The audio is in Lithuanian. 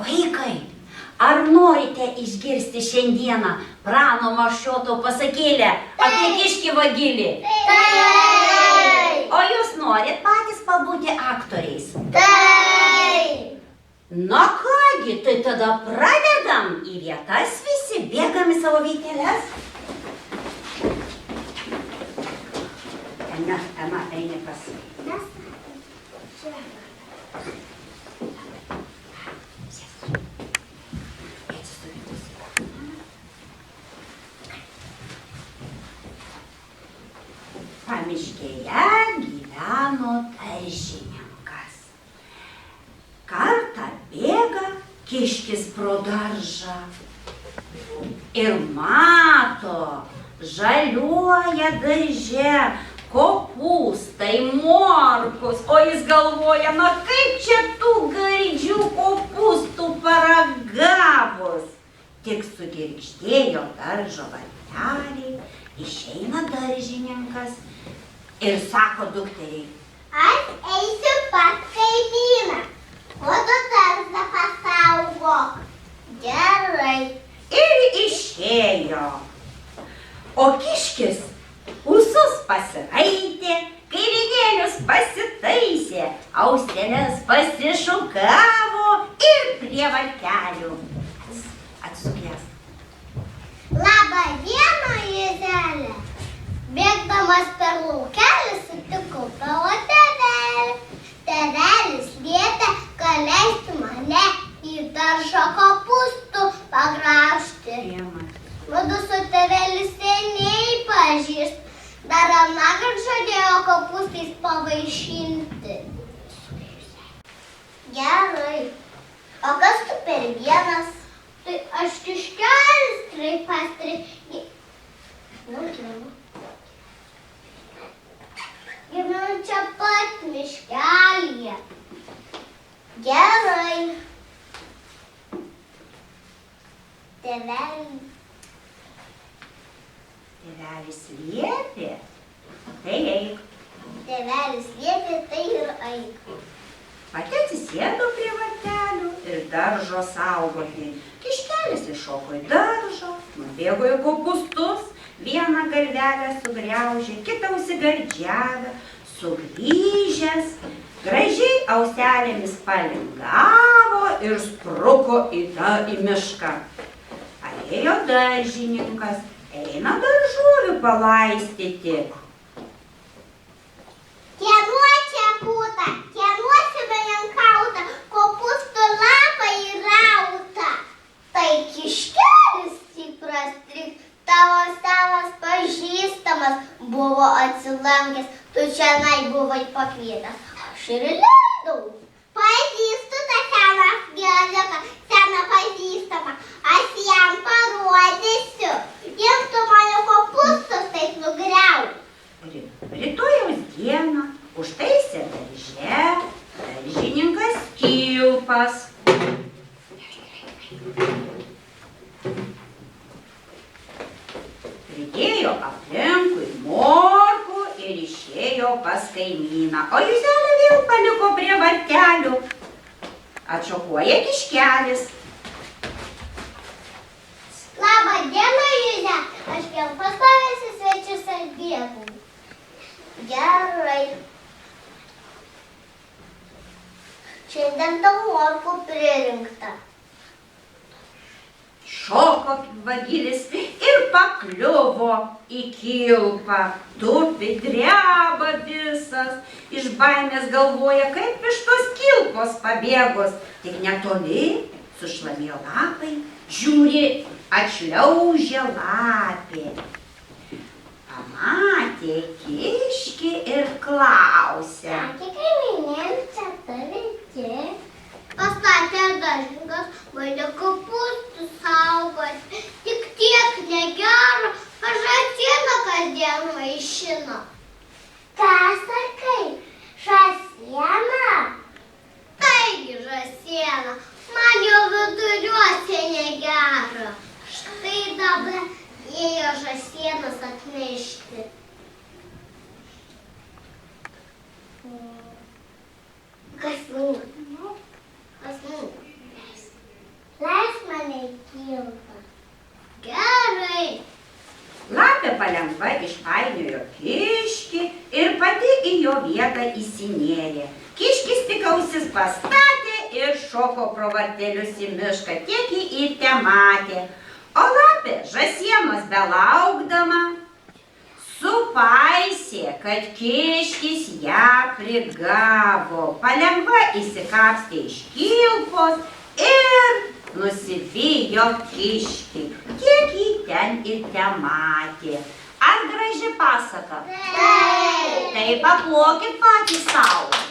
Vaikai, ar norite išgirsti šiandieną Prano Mašioto pasakėlę apie kiškį vagilį? Taip! O jūs norit patys pabūti aktoriais? Taip! Na kągi, tai tada pradedam. Į vietas visi bėgam į savo vieteles. Ema, eini pas. Pamiškėje gyveno daržininkas. Kartą bėga kiškis pro daržą ir mato, žaliuoja darže kopūstai, morkos, o jis galvoja, na kaip čia tų gardžių kopūstų paragavus. Tik sugirgždėjo daržo varteliai, išeina daržininkas ir sako dukteriai, Aš eisiu pas kaimyną, o tu daržą pasaugok. Gerai. ir išėjo. O kiškis ūsus pasiraitė, kailinius pasitaisė, ausines pasišukavo ir prie vartelių. Atsisukęs. Labą dieną, Juzelė. Bėgdamas per laukelį sutikau tavo tėvelį. Tėvelis liepė, kad leisti mane į daržą kopūstų pagraužti. Mudu su tėveliu seniai pažįst. Dar anąkart žadėjo kopūstais pavaišinti. Gerai. O kas tu per vienas? Tai aš kiškelis traipastri. Gyvenu čia pat miškelyje. Gerai. Tėvelis liepė, tai eik. Tėvelis liepė, tai ir eik. Pati atsisėdo prie vartelių ir daržo saugoti. Kiškelis iššoko į daržą, nubėgo į kopūstus, vieną galvelę sugriaužė, kitą užsigardžiavę, sugrįžęs, gražiai auselėmis palingavo ir spruko į mišką. Atėjo daržininkas, eina daržovių palaistyti. Kieno čia būta, kieno šeimininkauta, kopūstų lapai rauta. Tai kiškelis stipras, tavo savas pažįstamas buvo atsilankęs, tu čianai buvai pakvietęs. Aš ir leidau. Pažįstu tą seną gėliuką, seną pažįstamą. Aš jam parodysiu. Jiem tu mano kopūstus taip nugriau. Rytojaus dieną užtaisė darže daržininkas kilpas. Pridėjo aplinkui morkų ir išėjo pas kaimyną. O Juzelė vėl paliko prie vartelių. Atšokuoja kiškelis. Labą dieną, Juze. Aš vėl pas tavęs į svečius atbėgau. Gerai. Šiandien tau morkų pririnkta. Šoko vagilis ir pakliuvo į kilpą. Tupi, dreba visas. Iš baimės galvoja, kaip iš tos kilpos pabėgos. Tik netoli sušlamėjo lapai. Žiūri, atšliaužė lapė. Pamatė kiškį ir klausė. Sakė kaimynėms, čia tave čia. Pastatė daržininkas, mane kopūstų saugos. Tik tiek negero, aš žąsieną kasdien maišino. Ką sakai? Žąsieną? Taigi žąsieną, man jau viduriuose negera. Štai dabar ėjo žąsienas atnešti. Kas nū? Kas nū? painiojo kiškį ir pati į jo vietą įsinėrė. Kiškis tik ausis pastatė ir šoko pro vartelius į mišką, tiek jį ir tematė. O lapė žąsienos belaukdama supaisė, kad kiškis ją prigavo. Palengva įsikapstė iš kilpos ir nusivijo kiškį. Kiek jį ten ir tematė. Ar graži pasaka? Taip. Tai paplokit patys sau.